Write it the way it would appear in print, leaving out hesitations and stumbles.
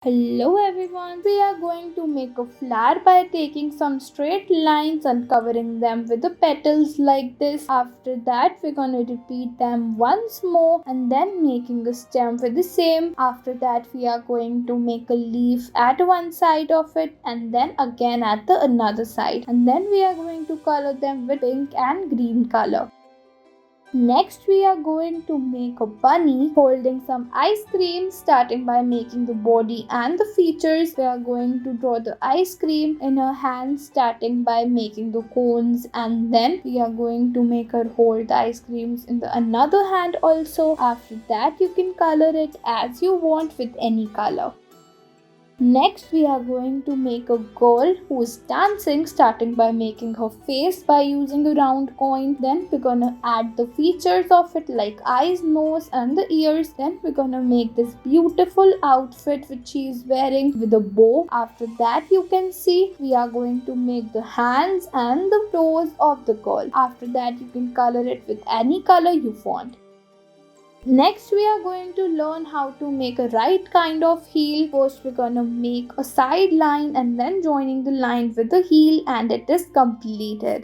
Hello everyone, we are going to make a flower by taking some straight lines and covering them with the petals like this. After that, we're going to repeat them once more and then making a stem with the same. After that, we are going to make a leaf at one side of it and then again at the another side. And then we are going to color them with pink and green color. Next, we are going to make a bunny holding some ice cream, starting by making the body and the features. We are going to draw the ice cream in her hand, starting by making the cones, and then we are going to make her hold the ice creams in the another hand also. After that, you can color it as you want with any color. Next, we are going to make a girl who is dancing, starting by making her face by using a round coin. Then we're gonna add the features of it like eyes, nose, and the ears. Then we're gonna make this beautiful outfit which she is wearing with a bow. After that, you can see we are going to make the hands and the toes of the girl. After that, you can color it with any color you want. Next, we are going to learn how to make a right kind of heel. First, we're gonna make a side line and then joining the line with the heel, and it is completed.